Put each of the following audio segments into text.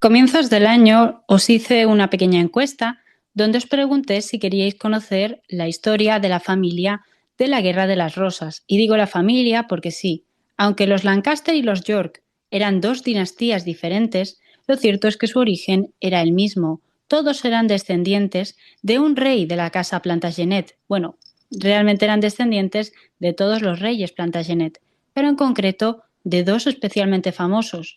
Comienzos del año os hice una pequeña encuesta donde os pregunté si queríais conocer la historia de la familia de la Guerra de las Rosas. Y digo la familia porque sí, aunque los Lancaster y los York eran dos dinastías diferentes, lo cierto es que su origen era el mismo. Todos eran descendientes de un rey de la casa Plantagenet. Bueno, realmente eran descendientes de todos los reyes Plantagenet, pero en concreto de dos especialmente famosos: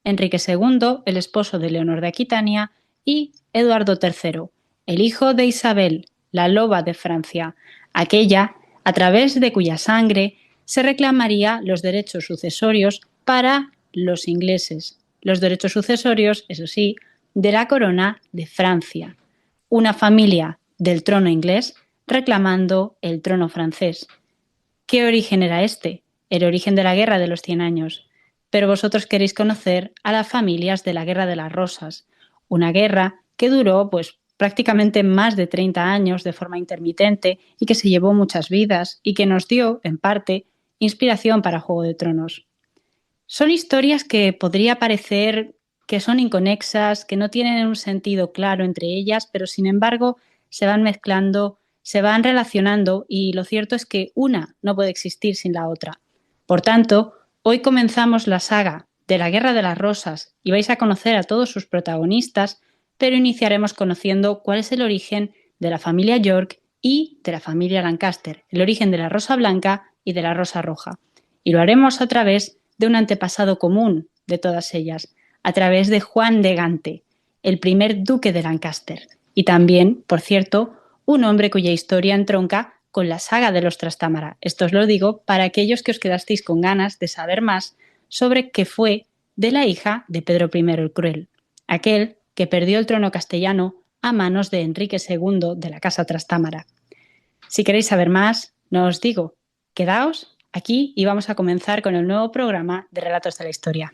Enrique II, el esposo de Leonor de Aquitania, y Eduardo III, el hijo de Isabel, la loba de Francia, aquella a través de cuya sangre se reclamaría los derechos sucesorios para los ingleses, los derechos sucesorios, eso sí, de la corona de Francia, una familia del trono inglés reclamando el trono francés. ¿Qué origen era este? El origen de la Guerra de los 100 años. Pero vosotros queréis conocer a las familias de la Guerra de las Rosas, una guerra que duró pues prácticamente más de 30 años de forma intermitente y que se llevó muchas vidas y que nos dio, en parte, inspiración para Juego de Tronos. Son historias que podría parecer que son inconexas, que no tienen un sentido claro entre ellas, pero sin embargo se van mezclando, se van relacionando y lo cierto es que una no puede existir sin la otra. Por tanto, hoy comenzamos la saga de la Guerra de las Rosas y vais a conocer a todos sus protagonistas, pero iniciaremos conociendo cuál es el origen de la familia York y de la familia Lancaster, el origen de la Rosa Blanca y de la Rosa Roja. Y lo haremos a través de un antepasado común de todas ellas, a través de Juan de Gante, el primer duque de Lancaster, y también, por cierto, un hombre cuya historia entronca con la saga de los Trastámara. Esto os lo digo para aquellos que os quedasteis con ganas de saber más sobre qué fue de la hija de Pedro I el Cruel, aquel que perdió el trono castellano a manos de Enrique II de la casa Trastámara. Si queréis saber más, no os digo, quedaos aquí y vamos a comenzar con el nuevo programa de Relatos de la Historia.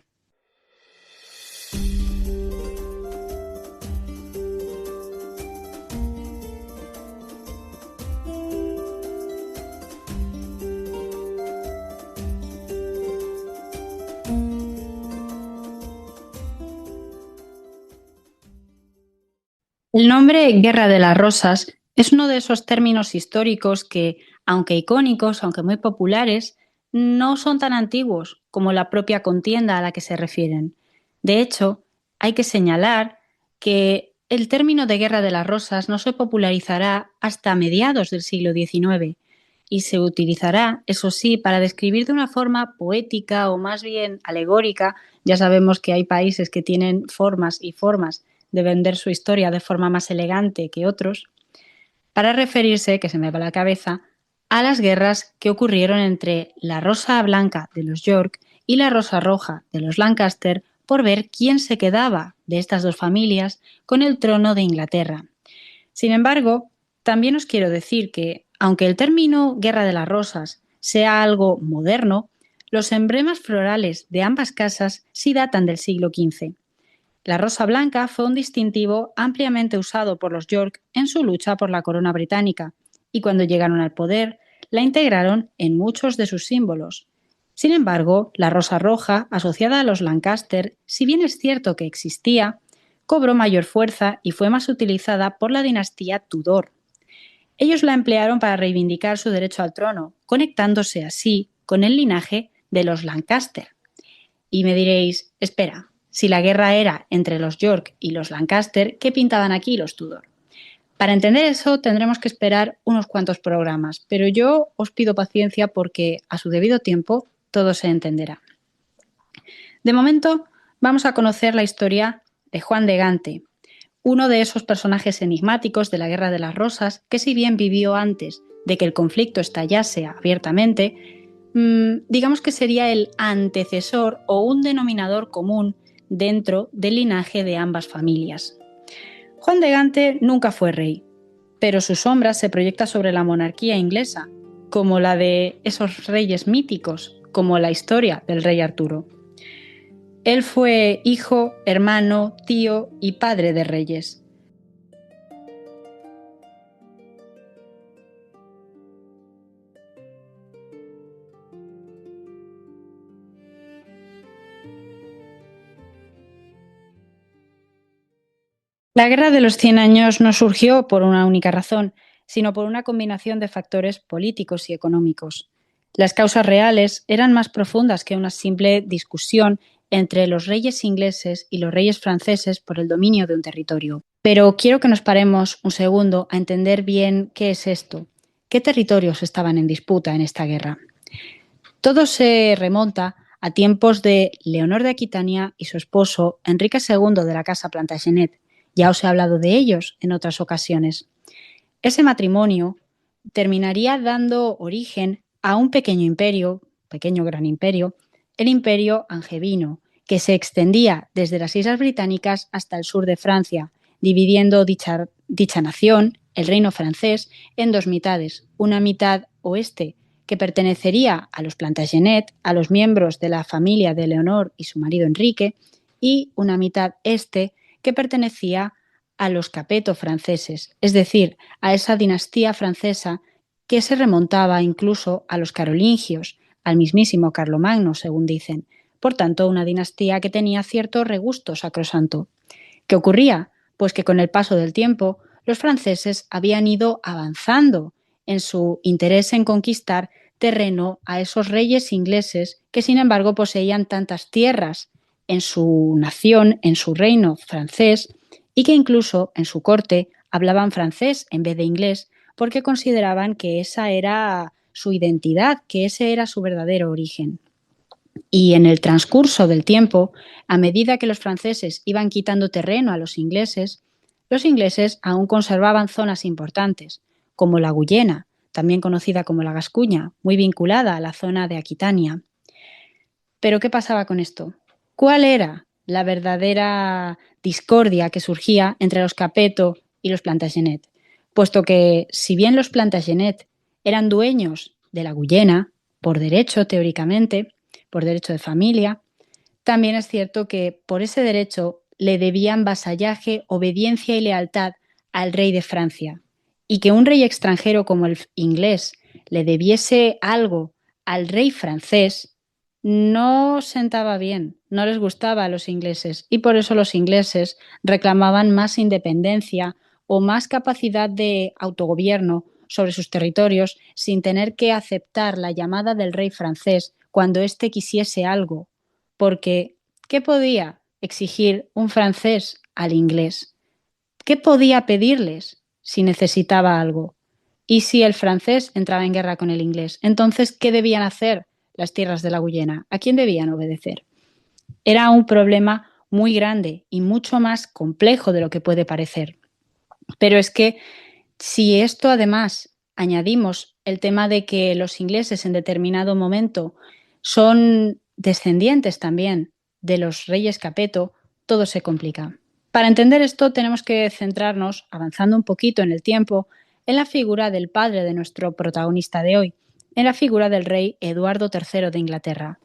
El nombre Guerra de las Rosas es uno de esos términos históricos que, aunque icónicos, aunque muy populares, no son tan antiguos como la propia contienda a la que se refieren. De hecho, hay que señalar que el término de Guerra de las Rosas no se popularizará hasta mediados del siglo XIX y se utilizará, eso sí, para describir de una forma poética o más bien alegórica. Ya sabemos que hay países que tienen formas y formas de vender su historia de forma más elegante que otros, para referirse, que se me va la cabeza, a las guerras que ocurrieron entre la Rosa Blanca de los York y la Rosa Roja de los Lancaster por ver quién se quedaba de estas dos familias con el trono de Inglaterra. Sin embargo, también os quiero decir que, aunque el término Guerra de las Rosas sea algo moderno, los emblemas florales de ambas casas sí datan del siglo XV. La rosa blanca fue un distintivo ampliamente usado por los York en su lucha por la corona británica, y cuando llegaron al poder, la integraron en muchos de sus símbolos. Sin embargo, la rosa roja, asociada a los Lancaster, si bien es cierto que existía, cobró mayor fuerza y fue más utilizada por la dinastía Tudor. Ellos la emplearon para reivindicar su derecho al trono, conectándose así con el linaje de los Lancaster. Y me diréis, espera, si la guerra era entre los York y los Lancaster, ¿qué pintaban aquí los Tudor? Para entender eso tendremos que esperar unos cuantos programas, pero yo os pido paciencia porque a su debido tiempo todo se entenderá. De momento vamos a conocer la historia de Juan de Gante, uno de esos personajes enigmáticos de la Guerra de las Rosas que, si bien vivió antes de que el conflicto estallase abiertamente, digamos que sería el antecesor o un denominador común dentro del linaje de ambas familias. Juan de Gante nunca fue rey, pero su sombra se proyecta sobre la monarquía inglesa, como la de esos reyes míticos, como la historia del rey Arturo. Él fue hijo, hermano, tío y padre de reyes. La Guerra de los 100 años no surgió por una única razón, sino por una combinación de factores políticos y económicos. Las causas reales eran más profundas que una simple discusión entre los reyes ingleses y los reyes franceses por el dominio de un territorio. Pero quiero que nos paremos un segundo a entender bien qué es esto, qué territorios estaban en disputa en esta guerra. Todo se remonta a tiempos de Leonor de Aquitania y su esposo Enrique II de la Casa Plantagenet. Ya os he hablado de ellos en otras ocasiones. Ese matrimonio terminaría dando origen a un pequeño gran imperio, el Imperio Angevino, que se extendía desde las Islas Británicas hasta el sur de Francia, dividiendo dicha nación, el reino francés, en dos mitades, una mitad oeste que pertenecería a los Plantagenet, a los miembros de la familia de Leonor y su marido Enrique, y una mitad este que pertenecía a los Capeto franceses, es decir, a esa dinastía francesa que se remontaba incluso a los carolingios, al mismísimo Carlomagno, según dicen. Por tanto, una dinastía que tenía cierto regusto sacrosanto. ¿Qué ocurría? Pues que con el paso del tiempo, los franceses habían ido avanzando en su interés en conquistar terreno a esos reyes ingleses que, sin embargo, poseían tantas tierras en su nación, en su reino francés, y que incluso en su corte hablaban francés en vez de inglés, porque consideraban que esa era su identidad, que ese era su verdadero origen. Y en el transcurso del tiempo, a medida que los franceses iban quitando terreno a los ingleses aún conservaban zonas importantes, como la Guyena, también conocida como la Gascuña, muy vinculada a la zona de Aquitania. Pero ¿qué pasaba con esto? ¿Cuál era la verdadera discordia que surgía entre los Capeto y los Plantagenet? Puesto que, si bien los Plantagenet eran dueños de la Guyena, por derecho teóricamente, por derecho de familia, también es cierto que por ese derecho le debían vasallaje, obediencia y lealtad al rey de Francia. Y que un rey extranjero como el inglés le debiese algo al rey francés no sentaba bien, no les gustaba a los ingleses y por eso los ingleses reclamaban más independencia o más capacidad de autogobierno sobre sus territorios sin tener que aceptar la llamada del rey francés cuando éste quisiese algo. Porque, ¿qué podía exigir un francés al inglés? ¿Qué podía pedirles si necesitaba algo? ¿Y si el francés entraba en guerra con el inglés? Entonces, ¿qué debían hacer las tierras de la Guyena? ¿A quién debían obedecer? Era un problema muy grande y mucho más complejo de lo que puede parecer. Pero es que si esto además añadimos el tema de que los ingleses en determinado momento son descendientes también de los reyes Capeto, todo se complica. Para entender esto tenemos que centrarnos, avanzando un poquito en el tiempo, en la figura del padre de nuestro protagonista de hoy, en la figura del rey Eduardo III de Inglaterra.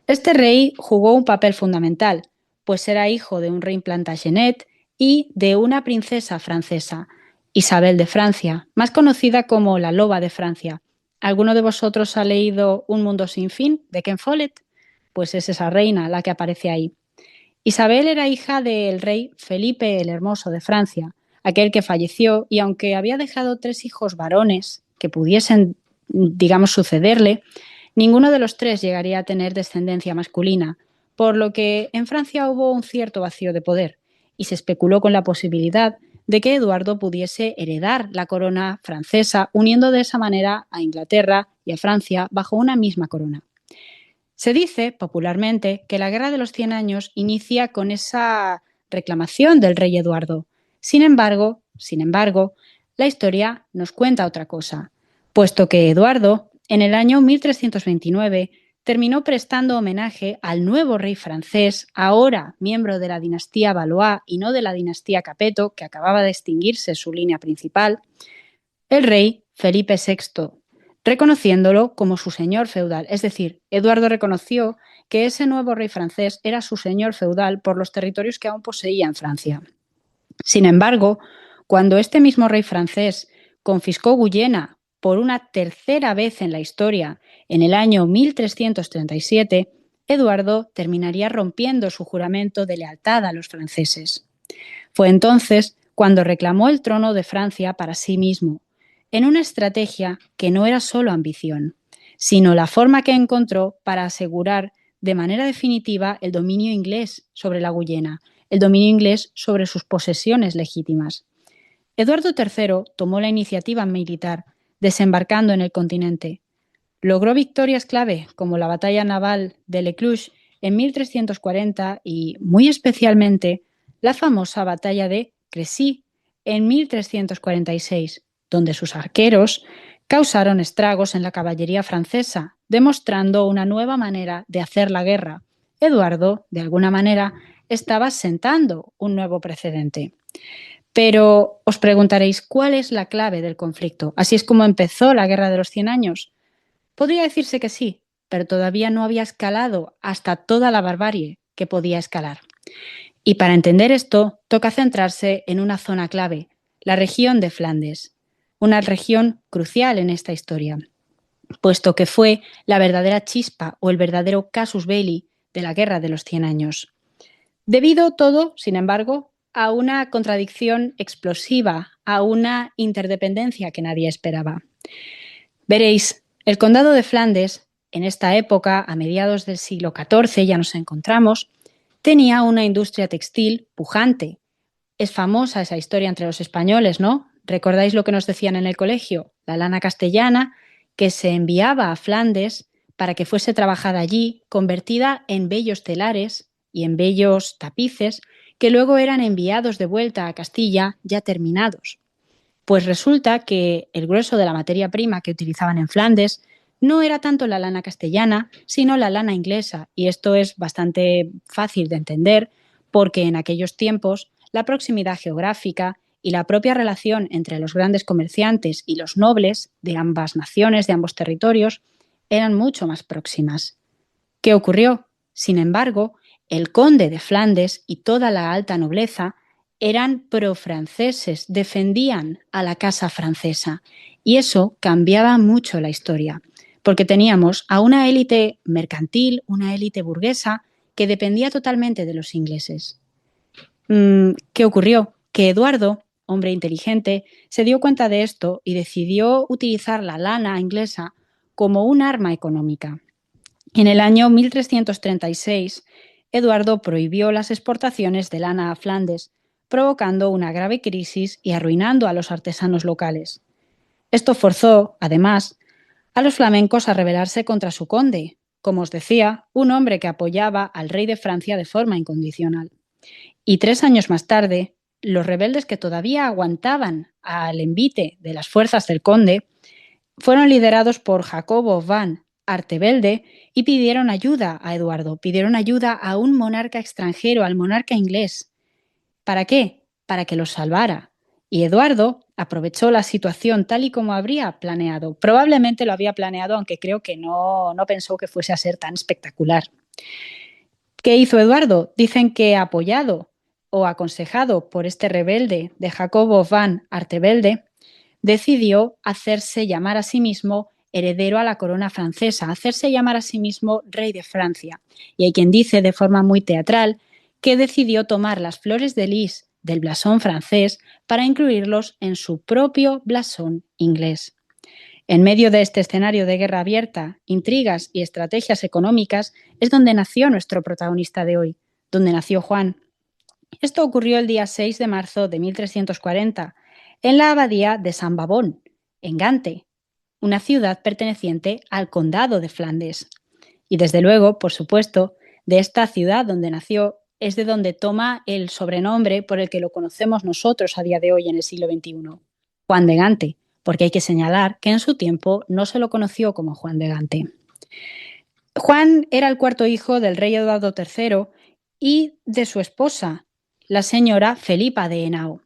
Este rey jugó un papel fundamental, pues era hijo de un rey Plantagenet y de una princesa francesa, Isabel de Francia, más conocida como la Loba de Francia. ¿Alguno de vosotros ha leído Un mundo sin fin de Ken Follett? Pues es esa reina la que aparece ahí. Isabel era hija del rey Felipe el Hermoso de Francia, aquel que falleció y aunque había dejado 3 hijos varones que pudiesen, digamos, sucederle, ninguno de los 3 llegaría a tener descendencia masculina, por lo que en Francia hubo un cierto vacío de poder y se especuló con la posibilidad de que Eduardo pudiese heredar la corona francesa, uniendo de esa manera a Inglaterra y a Francia bajo una misma corona. Se dice popularmente que la Guerra de los 100 años inicia con esa reclamación del rey Eduardo. Sin embargo, la historia nos cuenta otra cosa, puesto que Eduardo, en el año 1329, terminó prestando homenaje al nuevo rey francés, ahora miembro de la dinastía Valois y no de la dinastía Capeto, que acababa de extinguirse su línea principal, el rey Felipe VI, reconociéndolo como su señor feudal. Es decir, Eduardo reconoció que ese nuevo rey francés era su señor feudal por los territorios que aún poseía en Francia. Sin embargo, cuando este mismo rey francés confiscó Guyena por una tercera vez en la historia, en el año 1337, Eduardo terminaría rompiendo su juramento de lealtad a los franceses. Fue entonces cuando reclamó el trono de Francia para sí mismo, en una estrategia que no era solo ambición, sino la forma que encontró para asegurar de manera definitiva el dominio inglés sobre la Guyena, el dominio inglés sobre sus posesiones legítimas. Eduardo III tomó la iniciativa militar, desembarcando en el continente. Logró victorias clave, como la batalla naval de Lecluche en 1340 y, muy especialmente, la famosa batalla de Crécy en 1346, donde sus arqueros causaron estragos en la caballería francesa, demostrando una nueva manera de hacer la guerra. Eduardo, de alguna manera, estaba sentando un nuevo precedente. Pero os preguntaréis, ¿cuál es la clave del conflicto? ¿Así es como empezó la Guerra de los 100 años? Podría decirse que sí, pero todavía no había escalado hasta toda la barbarie que podía escalar. Y para entender esto, toca centrarse en una zona clave, la región de Flandes, una región crucial en esta historia, puesto que fue la verdadera chispa o el verdadero casus belli de la Guerra de los 100 años. Debido todo, sin embargo, a una contradicción explosiva, a una interdependencia que nadie esperaba. Veréis, el condado de Flandes, en esta época, a mediados del siglo XIV, ya nos encontramos, tenía una industria textil pujante. Es famosa esa historia entre los españoles, ¿no? ¿Recordáis lo que nos decían en el colegio? La lana castellana que se enviaba a Flandes para que fuese trabajada allí, convertida en bellos telares y en bellos tapices, que luego eran enviados de vuelta a Castilla ya terminados. Pues resulta que el grueso de la materia prima que utilizaban en Flandes no era tanto la lana castellana, sino la lana inglesa. Y esto es bastante fácil de entender porque en aquellos tiempos la proximidad geográfica y la propia relación entre los grandes comerciantes y los nobles de ambas naciones, de ambos territorios, eran mucho más próximas. ¿Qué ocurrió? Sin embargo, el conde de Flandes y toda la alta nobleza eran pro-franceses, defendían a la casa francesa. Y eso cambiaba mucho la historia, porque teníamos a una élite mercantil, una élite burguesa, que dependía totalmente de los ingleses. ¿Qué ocurrió? Que Eduardo, hombre inteligente, se dio cuenta de esto y decidió utilizar la lana inglesa como un arma económica. En el año 1336, Eduardo prohibió las exportaciones de lana a Flandes, provocando una grave crisis y arruinando a los artesanos locales. Esto forzó, además, a los flamencos a rebelarse contra su conde, como os decía, un hombre que apoyaba al rey de Francia de forma incondicional. Y 3 años más tarde, los rebeldes que todavía aguantaban al envite de las fuerzas del conde fueron liderados por Jacobo van Artevelde y pidieron ayuda a Eduardo, pidieron ayuda a un monarca extranjero, al monarca inglés. ¿Para qué? Para que los salvara. Y Eduardo aprovechó la situación tal y como habría planeado. Probablemente lo había planeado, aunque creo que no pensó que fuese a ser tan espectacular. ¿Qué hizo Eduardo? Dicen que apoyado o aconsejado por este rebelde de Jacobo van Artevelde, decidió hacerse llamar a sí mismo heredero a la corona francesa, hacerse llamar a sí mismo rey de Francia. Y hay quien dice de forma muy teatral que decidió tomar las flores de lis del blasón francés para incluirlos en su propio blasón inglés. En medio de este escenario de guerra abierta, intrigas y estrategias económicas es donde nació nuestro protagonista de hoy, donde nació Juan. Esto ocurrió el día 6 de marzo de 1340 en la abadía de San Babón, en Gante, una ciudad perteneciente al condado de Flandes. Y desde luego, por supuesto, de esta ciudad donde nació es de donde toma el sobrenombre por el que lo conocemos nosotros a día de hoy en el siglo XXI, Juan de Gante, porque hay que señalar que en su tiempo no se lo conoció como Juan de Gante. Juan era el cuarto hijo del rey Eduardo III y de su esposa, la señora Felipa de Henao.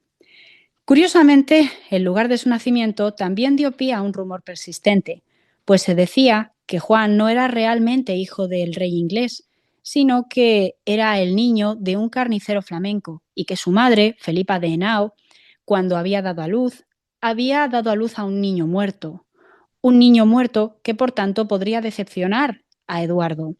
Curiosamente, el lugar de su nacimiento también dio pie a un rumor persistente, pues se decía que Juan no era realmente hijo del rey inglés, sino que era el niño de un carnicero flamenco y que su madre, Felipa de Henao, cuando había dado a luz a un niño muerto que por tanto podría decepcionar a Eduardo.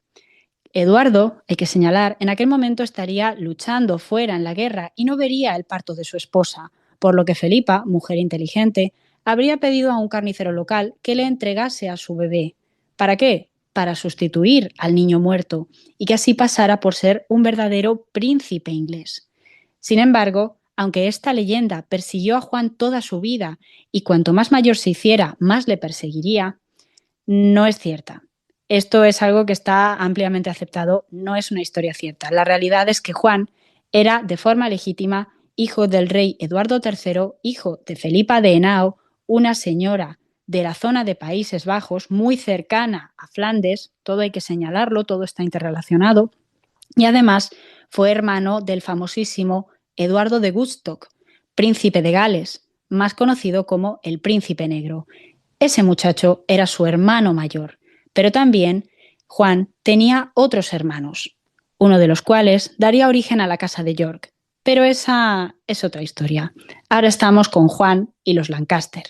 Eduardo, hay que señalar, en aquel momento estaría luchando fuera en la guerra y no vería el parto de su esposa, por lo que Felipa, mujer inteligente, habría pedido a un carnicero local que le entregase a su bebé. ¿Para qué? Para sustituir al niño muerto y que así pasara por ser un verdadero príncipe inglés. Sin embargo, aunque esta leyenda persiguió a Juan toda su vida y cuanto más mayor se hiciera, más le perseguiría, no es cierta. Esto es algo que está ampliamente aceptado, no es una historia cierta. La realidad es que Juan era, de forma legítima, hijo del rey Eduardo III, hijo de Felipa de Henao, una señora de la zona de Países Bajos, muy cercana a Flandes, todo hay que señalarlo, todo está interrelacionado, y además fue hermano del famosísimo Eduardo de Woodstock, príncipe de Gales, más conocido como el Príncipe Negro. Ese muchacho era su hermano mayor, pero también Juan tenía otros hermanos, uno de los cuales daría origen a la casa de York. Pero esa es otra historia. Ahora estamos con Juan y los Lancaster.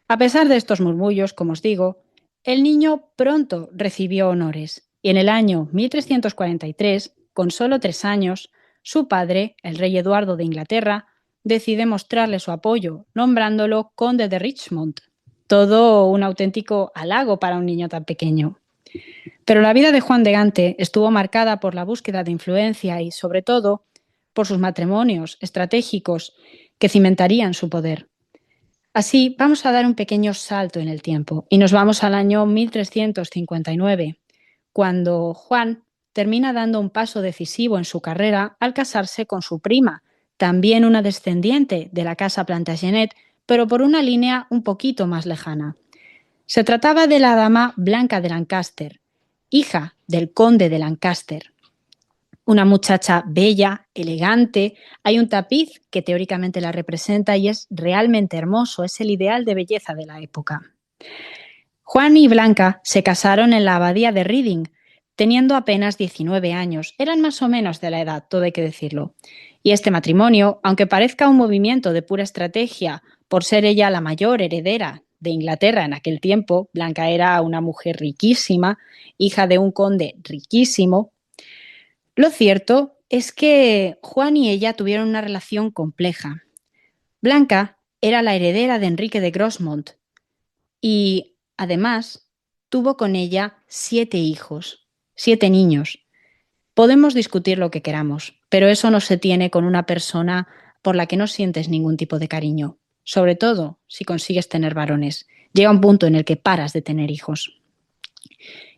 A pesar de estos murmullos, como os digo, el niño pronto recibió honores y en el año 1343, con solo 3 años, su padre, el rey Eduardo de Inglaterra, decide mostrarle su apoyo, nombrándolo conde de Richmond. Todo un auténtico halago para un niño tan pequeño. Pero la vida de Juan de Gante estuvo marcada por la búsqueda de influencia y, sobre todo, por sus matrimonios estratégicos que cimentarían su poder. Así, vamos a dar un pequeño salto en el tiempo y nos vamos al año 1359, cuando Juan termina dando un paso decisivo en su carrera al casarse con su prima, también una descendiente de la casa Plantagenet, pero por una línea un poquito más lejana. Se trataba de la dama Blanca de Lancaster, hija del conde de Lancaster. Una muchacha bella, elegante, hay un tapiz que teóricamente la representa y es realmente hermoso, es el ideal de belleza de la época. Juan y Blanca se casaron en la abadía de Reading, teniendo apenas 19 años, eran más o menos de la edad, todo hay que decirlo. Y este matrimonio, aunque parezca un movimiento de pura estrategia por ser ella la mayor heredera de Inglaterra en aquel tiempo, Blanca era una mujer riquísima, hija de un conde riquísimo, lo cierto es que Juan y ella tuvieron una relación compleja. Blanca era la heredera de Enrique de Grosmont y, además, tuvo con ella 7 hijos, 7 niños. Podemos discutir lo que queramos, pero eso no se tiene con una persona por la que no sientes ningún tipo de cariño, sobre todo si consigues tener varones. Llega un punto en el que paras de tener hijos.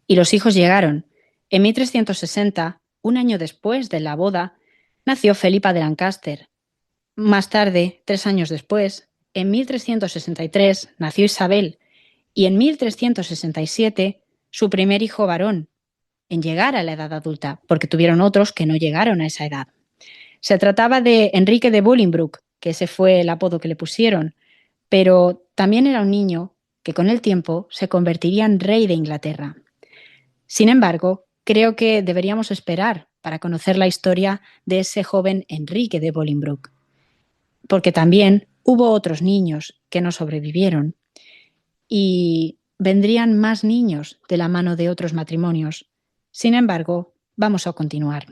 Y los hijos llegaron. En 1360, un año después de la boda, nació Felipa de Lancaster. Más tarde, 3 años después, en 1363, nació Isabel y en 1367 su primer hijo varón, en llegar a la edad adulta, porque tuvieron otros que no llegaron a esa edad. Se trataba de Enrique de Bolingbroke, que ese fue el apodo que le pusieron, pero también era un niño que con el tiempo se convertiría en rey de Inglaterra. Sin embargo, creo que deberíamos esperar para conocer la historia de ese joven Enrique de Bolingbroke, porque también hubo otros niños que no sobrevivieron y vendrían más niños de la mano de otros matrimonios. Sin embargo, vamos a continuar.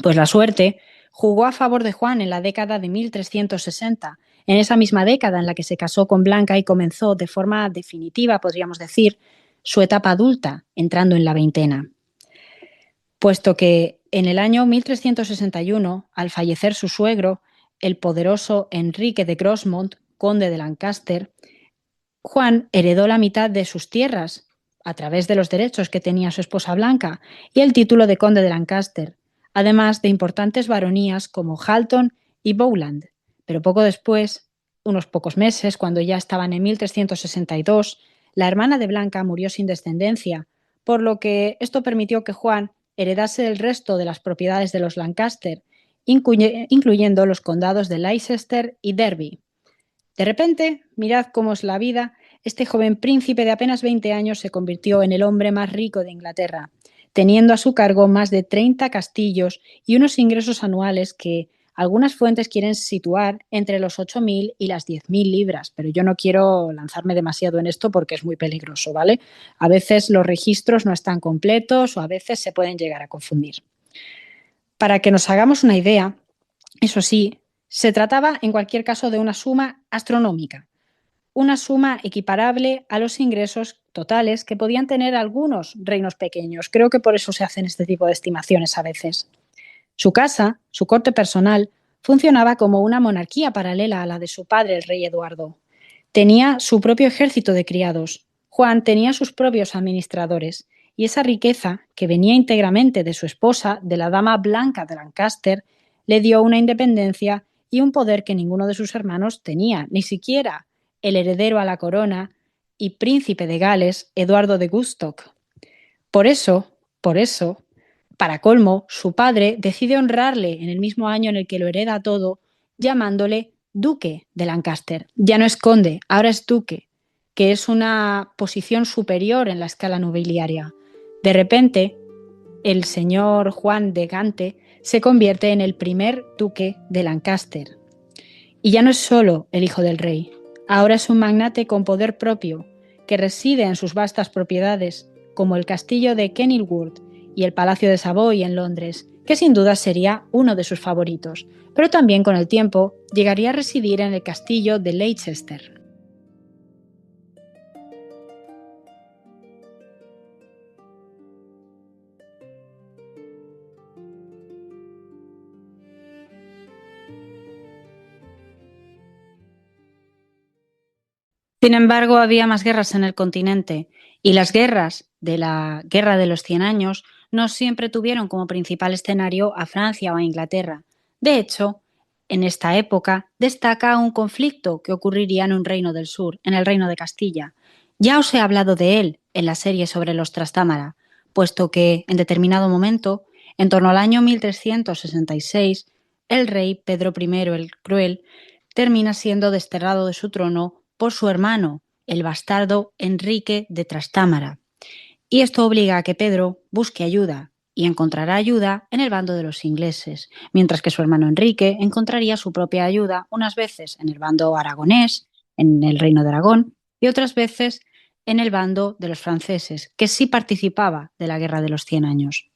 Pues la suerte jugó a favor de Juan en la década de 1360, en esa misma década en la que se casó con Blanca y comenzó de forma definitiva, podríamos decir, su etapa adulta, entrando en la veintena. Puesto que en el año 1361, al fallecer su suegro, el poderoso Enrique de Grosmont, conde de Lancaster, Juan heredó la mitad de sus tierras a través de los derechos que tenía su esposa Blanca y el título de conde de Lancaster, además de importantes baronías como Halton y Bowland. Pero poco después, unos pocos meses, cuando ya estaban en 1362, la hermana de Blanca murió sin descendencia, por lo que esto permitió que Juan heredase el resto de las propiedades de los Lancaster, incluyendo los condados de Leicester y Derby. De repente, mirad cómo es la vida, este joven príncipe de apenas 20 años se convirtió en el hombre más rico de Inglaterra, teniendo a su cargo más de 30 castillos y unos ingresos anuales que, Algunas fuentes quieren situar entre los 8.000 y las 10.000 libras, pero yo no quiero lanzarme demasiado en esto porque es muy peligroso, ¿vale? A veces los registros no están completos o a veces se pueden llegar a confundir. Para que nos hagamos una idea, eso sí, se trataba en cualquier caso de una suma astronómica, una suma equiparable a los ingresos totales que podían tener algunos reinos pequeños. Creo que por eso se hacen este tipo de estimaciones a veces. Su casa, su corte personal, funcionaba como una monarquía paralela a la de su padre, el rey Eduardo. Tenía su propio ejército de criados. Juan tenía sus propios administradores. Y esa riqueza, que venía íntegramente de su esposa, de la dama Blanca de Lancaster, le dio una independencia y un poder que ninguno de sus hermanos tenía, ni siquiera el heredero a la corona y príncipe de Gales, Eduardo de Woodstock. Por eso, para colmo, su padre decide honrarle en el mismo año en el que lo hereda todo, llamándole duque de Lancaster. Ya no es conde, ahora es duque, que es una posición superior en la escala nobiliaria. De repente, el señor Juan de Gante se convierte en el primer duque de Lancaster. Y ya no es solo el hijo del rey, ahora es un magnate con poder propio, que reside en sus vastas propiedades, como el castillo de Kenilworth y el Palacio de Savoy en Londres, que sin duda sería uno de sus favoritos, pero también con el tiempo llegaría a residir en el castillo de Leicester. Sin embargo, había más guerras en el continente, y las guerras de la Guerra de los 100 Años no siempre tuvieron como principal escenario a Francia o a Inglaterra. De hecho, en esta época destaca un conflicto que ocurriría en un reino del sur, en el reino de Castilla. Ya os he hablado de él en la serie sobre los Trastámara, puesto que, en determinado momento, en torno al año 1366, el rey Pedro I el Cruel termina siendo desterrado de su trono por su hermano, el bastardo Enrique de Trastámara. Y esto obliga a que Pedro busque ayuda y encontrará ayuda en el bando de los ingleses, mientras que su hermano Enrique encontraría su propia ayuda unas veces en el bando aragonés, en el reino de Aragón, y otras veces en el bando de los franceses, que sí participaba de la Guerra de los 100 Años.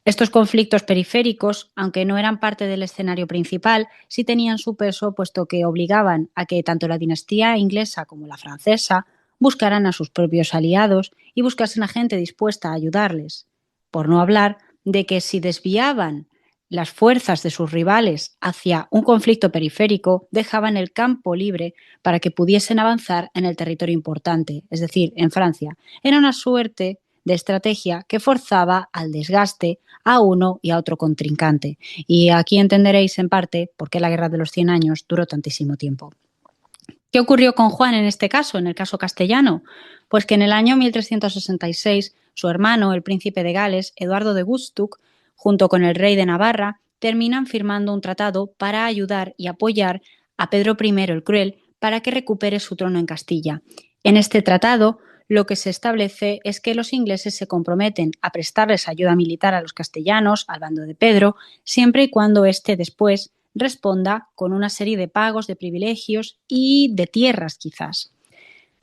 Estos conflictos periféricos, aunque no eran parte del escenario principal, sí tenían su peso, puesto que obligaban a que tanto la dinastía inglesa como la francesa buscaran a sus propios aliados y buscasen a gente dispuesta a ayudarles. Por no hablar de que si desviaban las fuerzas de sus rivales hacia un conflicto periférico, dejaban el campo libre para que pudiesen avanzar en el territorio importante, es decir, en Francia. Era una suerte de estrategia que forzaba al desgaste a uno y a otro contrincante. Y aquí entenderéis en parte por qué la Guerra de los 100 Años duró tantísimo tiempo. ¿Qué ocurrió con Juan en este caso, en el caso castellano? Pues que en el año 1366 su hermano, el príncipe de Gales, Eduardo de Woodstock, junto con el rey de Navarra, terminan firmando un tratado para ayudar y apoyar a Pedro I el Cruel para que recupere su trono en Castilla. En este tratado, lo que se establece es que los ingleses se comprometen a prestarles ayuda militar a los castellanos, al bando de Pedro, siempre y cuando éste después responda con una serie de pagos, de privilegios y de tierras quizás.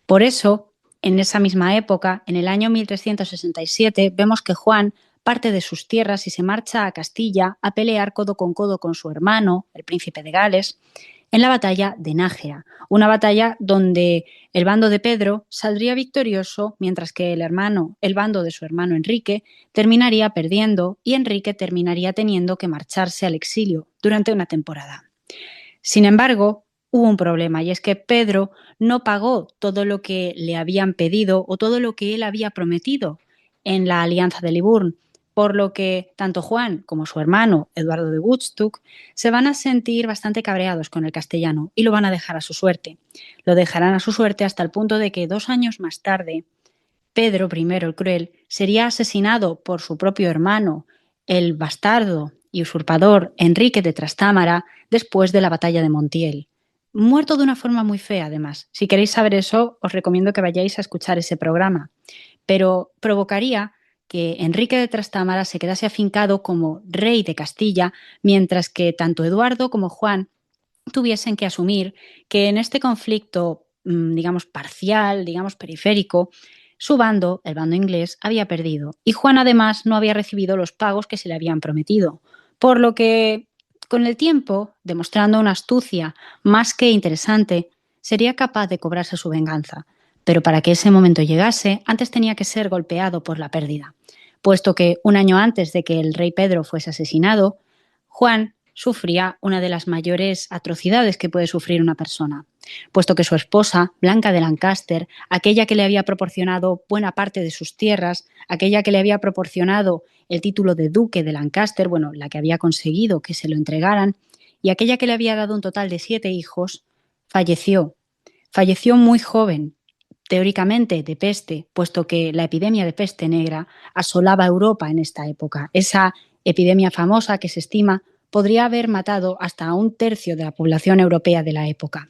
Por eso, en esa misma época, en el año 1367, vemos que Juan parte de sus tierras y se marcha a Castilla a pelear codo con su hermano, el príncipe de Gales, en la batalla de Nájera, una batalla donde el bando de Pedro saldría victorioso, mientras que el bando de su hermano Enrique terminaría perdiendo y Enrique terminaría teniendo que marcharse al exilio durante una temporada. Sin embargo, hubo un problema y es que Pedro no pagó todo lo que le habían pedido o todo lo que él había prometido en la Alianza de Liburn, por lo que tanto Juan como su hermano Eduardo de Woodstock se van a sentir bastante cabreados con el castellano y lo van a dejar a su suerte. Lo dejarán a su suerte hasta el punto de que 2 años más tarde, Pedro I el Cruel sería asesinado por su propio hermano, el bastardo y usurpador Enrique de Trastámara, después de la batalla de Montiel. Muerto de una forma muy fea, además. Si queréis saber eso, os recomiendo que vayáis a escuchar ese programa. Pero provocaría que Enrique de Trastámara se quedase afincado como rey de Castilla, mientras que tanto Eduardo como Juan tuviesen que asumir que en este conflicto, digamos, parcial, digamos, periférico, su bando, el bando inglés, había perdido y Juan además no había recibido los pagos que se le habían prometido, por lo que con el tiempo, demostrando una astucia más que interesante, sería capaz de cobrarse su venganza. Pero para que ese momento llegase, antes tenía que ser golpeado por la pérdida, puesto que un año antes de que el rey Pedro fuese asesinado, Juan sufría una de las mayores atrocidades que puede sufrir una persona, puesto que su esposa, Blanca de Lancaster, aquella que le había proporcionado buena parte de sus tierras, aquella que le había proporcionado el título de duque de Lancaster, bueno, la que había conseguido que se lo entregaran, y aquella que le había dado un total de 7 hijos, falleció. Falleció muy joven, teóricamente de peste, puesto que la epidemia de peste negra asolaba Europa en esta época. Esa epidemia famosa que se estima podría haber matado hasta un tercio de la población europea de la época.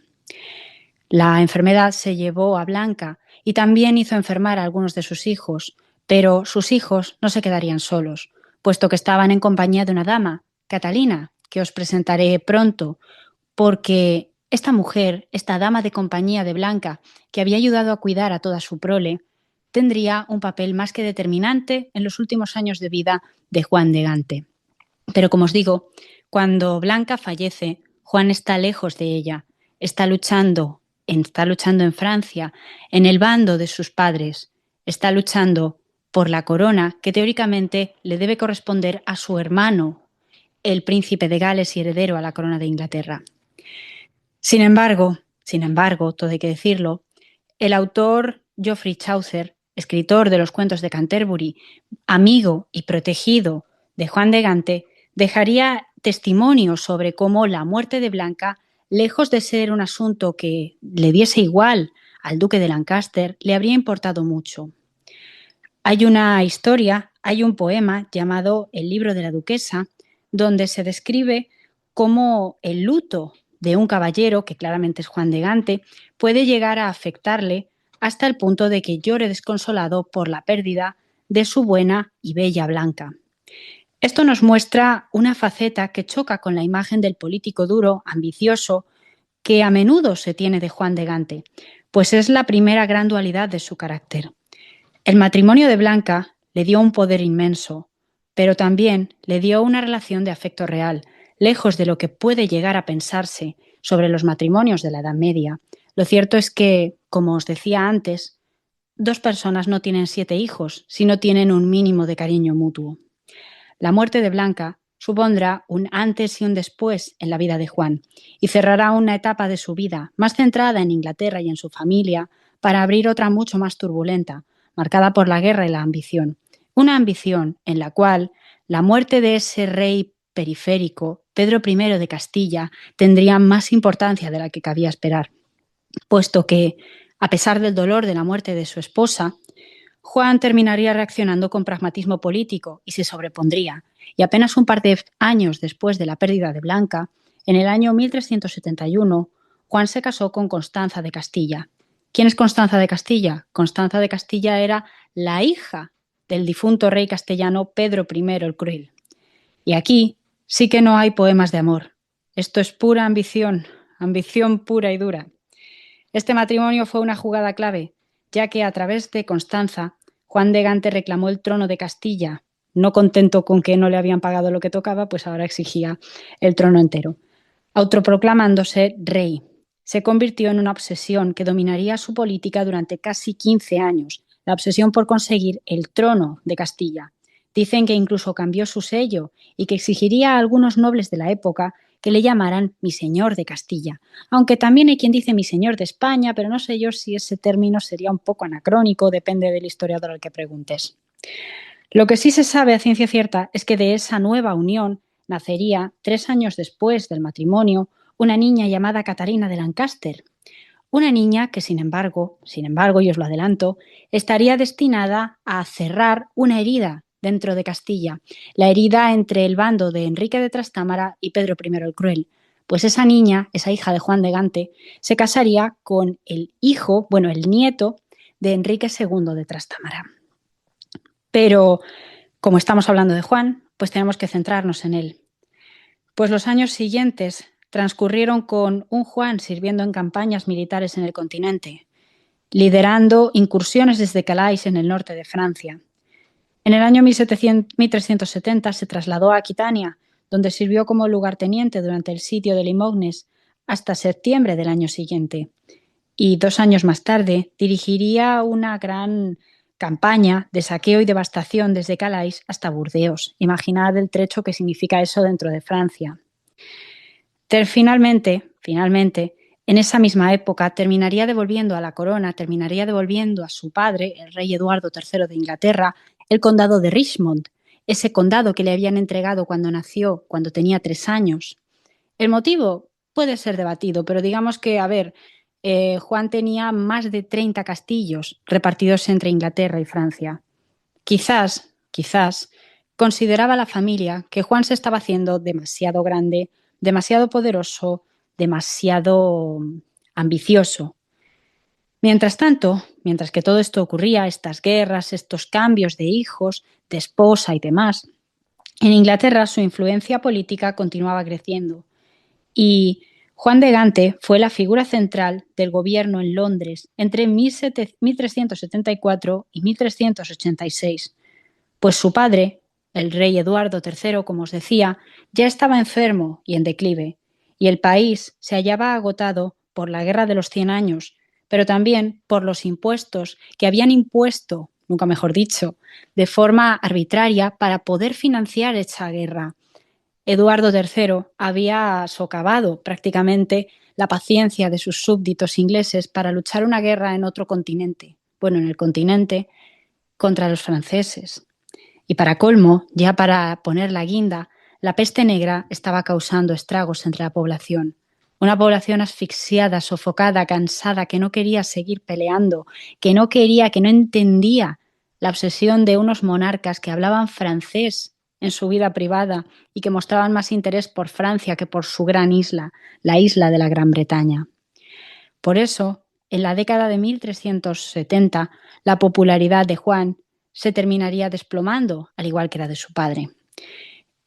La enfermedad se llevó a Blanca y también hizo enfermar a algunos de sus hijos, pero sus hijos no se quedarían solos, puesto que estaban en compañía de una dama, Catalina, que os presentaré pronto, porque esta mujer, esta dama de compañía de Blanca, que había ayudado a cuidar a toda su prole, tendría un papel más que determinante en los últimos años de vida de Juan de Gante. Pero como os digo, cuando Blanca fallece, Juan está lejos de ella, está luchando en Francia, en el bando de sus padres, está luchando por la corona que teóricamente le debe corresponder a su hermano, el príncipe de Gales y heredero a la corona de Inglaterra. Sin embargo, todo hay que decirlo, el autor Geoffrey Chaucer, escritor de los cuentos de Canterbury, amigo y protegido de Juan de Gante, dejaría testimonio sobre cómo la muerte de Blanca, lejos de ser un asunto que le diese igual al duque de Lancaster, le habría importado mucho. Hay una historia, hay un poema llamado El libro de la duquesa, donde se describe cómo el luto de un caballero, que claramente es Juan de Gante, puede llegar a afectarle hasta el punto de que llore desconsolado por la pérdida de su buena y bella Blanca. Esto nos muestra una faceta que choca con la imagen del político duro, ambicioso, que a menudo se tiene de Juan de Gante, pues es la primera gran dualidad de su carácter. El matrimonio de Blanca le dio un poder inmenso, pero también le dio una relación de afecto real, lejos de lo que puede llegar a pensarse sobre los matrimonios de la Edad Media. Lo cierto es que, como os decía antes, 2 personas no tienen 7 hijos si no tienen un mínimo de cariño mutuo. La muerte de Blanca supondrá un antes y un después en la vida de Juan y cerrará una etapa de su vida más centrada en Inglaterra y en su familia para abrir otra mucho más turbulenta, marcada por la guerra y la ambición. Una ambición en la cual la muerte de ese rey periférico, Pedro I de Castilla, tendría más importancia de la que cabía esperar, puesto que, a pesar del dolor de la muerte de su esposa, Juan terminaría reaccionando con pragmatismo político y se sobrepondría, y apenas un par de años después de la pérdida de Blanca, en el año 1371, Juan se casó con Constanza de Castilla. ¿Quién es Constanza de Castilla? Constanza de Castilla era la hija del difunto rey castellano Pedro I el Cruel. Y aquí sí que no hay poemas de amor. Esto es pura ambición, ambición pura y dura. Este matrimonio fue una jugada clave, ya que a través de Constanza, Juan de Gante reclamó el trono de Castilla. No contento con que no le habían pagado lo que tocaba, pues ahora exigía el trono entero. Autoproclamándose rey, se convirtió en una obsesión que dominaría su política durante casi 15 años, la obsesión por conseguir el trono de Castilla. Dicen que incluso cambió su sello y que exigiría a algunos nobles de la época que le llamaran mi señor de Castilla, aunque también hay quien dice mi señor de España, pero no sé yo si ese término sería un poco anacrónico, depende del historiador al que preguntes. Lo que sí se sabe a ciencia cierta es que de esa nueva unión nacería, 3 años después del matrimonio, una niña llamada Catarina de Lancaster. Una niña que, sin embargo, y os lo adelanto, estaría destinada a cerrar una herida dentro de Castilla, la herida entre el bando de Enrique de Trastámara y Pedro I el Cruel. Pues esa niña, esa hija de Juan de Gante, se casaría con el nieto de Enrique II de Trastámara. Pero, como estamos hablando de Juan, pues tenemos que centrarnos en él. Pues los años siguientes transcurrieron con un Juan sirviendo en campañas militares en el continente, liderando incursiones desde Calais en el norte de Francia. En el año 1370 se trasladó a Aquitania, donde sirvió como lugarteniente durante el sitio de Limoges hasta septiembre del año siguiente. Y 2 años más tarde dirigiría una gran campaña de saqueo y devastación desde Calais hasta Burdeos. Imaginad el trecho que significa eso dentro de Francia. Finalmente, en esa misma época terminaría devolviendo a la corona, terminaría devolviendo a su padre, el rey Eduardo III de Inglaterra, el condado de Richmond, ese condado que le habían entregado cuando nació, cuando tenía 3 años. El motivo puede ser debatido, pero digamos que, Juan tenía más de 30 castillos repartidos entre Inglaterra y Francia. Quizás, consideraba la familia que Juan se estaba haciendo demasiado grande, demasiado poderoso, demasiado ambicioso. Mientras tanto, mientras que todo esto ocurría, estas guerras, estos cambios de hijos, de esposa y demás, en Inglaterra su influencia política continuaba creciendo y Juan de Gante fue la figura central del gobierno en Londres entre 1374 y 1386, pues su padre, el rey Eduardo III, como os decía, ya estaba enfermo y en declive, y el país se hallaba agotado por la Guerra de los 100 años, pero también por los impuestos que habían impuesto, nunca mejor dicho, de forma arbitraria para poder financiar esa guerra. Eduardo III había socavado prácticamente la paciencia de sus súbditos ingleses para luchar una guerra en otro continente, bueno, en el continente, contra los franceses. Y para colmo, ya para poner la guinda, la peste negra estaba causando estragos entre la población. Una población asfixiada, sofocada, cansada, que no quería seguir peleando, que no entendía la obsesión de unos monarcas que hablaban francés en su vida privada y que mostraban más interés por Francia que por su gran isla, la isla de la Gran Bretaña. Por eso, en la década de 1370, la popularidad de Juan se terminaría desplomando, al igual que la de su padre.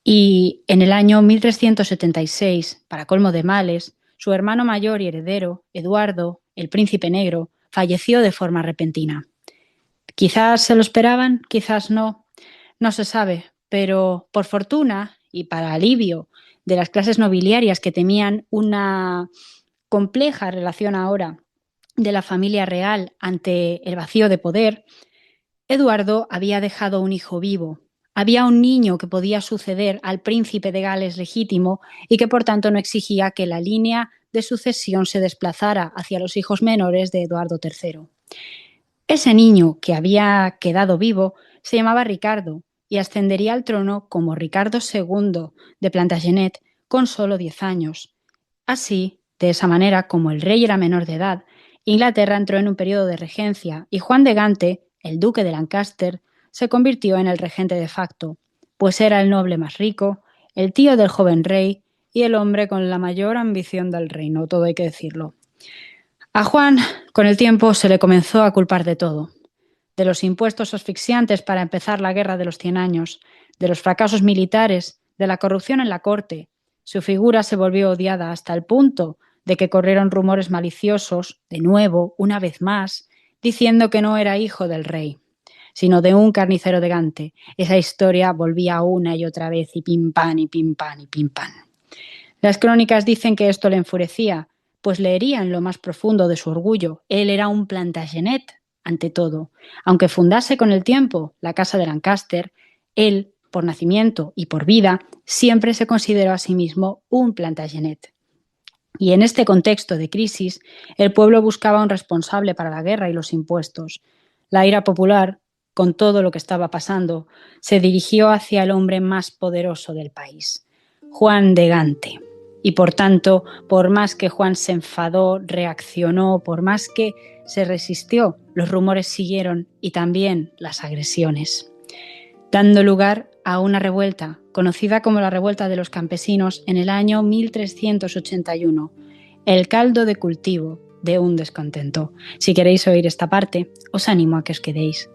Y en el año 1376, para colmo de males, su hermano mayor y heredero, Eduardo, el príncipe negro, falleció de forma repentina. Quizás se lo esperaban, quizás no, no se sabe, pero por fortuna y para alivio de las clases nobiliarias que temían una compleja relación ahora de la familia real ante el vacío de poder, Eduardo había dejado un hijo vivo. Había un niño que podía suceder al príncipe de Gales legítimo y que por tanto no exigía que la línea de sucesión se desplazara hacia los hijos menores de Eduardo III. Ese niño que había quedado vivo se llamaba Ricardo y ascendería al trono como Ricardo II de Plantagenet con solo 10 años. Así, de esa manera, como el rey era menor de edad, Inglaterra entró en un periodo de regencia y Juan de Gante, el duque de Lancaster, se convirtió en el regente de facto, pues era el noble más rico, el tío del joven rey y el hombre con la mayor ambición del reino, todo hay que decirlo. A Juan, con el tiempo, se le comenzó a culpar de todo. De los impuestos asfixiantes para empezar la Guerra de los 100 años, de los fracasos militares, de la corrupción en la corte. Su figura se volvió odiada hasta el punto de que corrieron rumores maliciosos, de nuevo, una vez más, diciendo que no era hijo del rey, sino de un carnicero de Gante. Esa historia volvía una y otra vez y pim pam y pim pam y pim pam. Las crónicas dicen que esto le enfurecía, pues le hería en lo más profundo de su orgullo. Él era un Plantagenet, ante todo. Aunque fundase con el tiempo la casa de Lancaster, él, por nacimiento y por vida, siempre se consideró a sí mismo un Plantagenet. Y en este contexto de crisis, el pueblo buscaba un responsable para la guerra y los impuestos. La ira popular, con todo lo que estaba pasando, se dirigió hacia el hombre más poderoso del país, Juan de Gante. Y por tanto, por más que Juan se enfadó, reaccionó, por más que se resistió, los rumores siguieron y también las agresiones, dando lugar a una revuelta, conocida como la Revuelta de los Campesinos en el año 1381, el caldo de cultivo de un descontento. Si queréis oír esta parte, os animo a que os quedéis.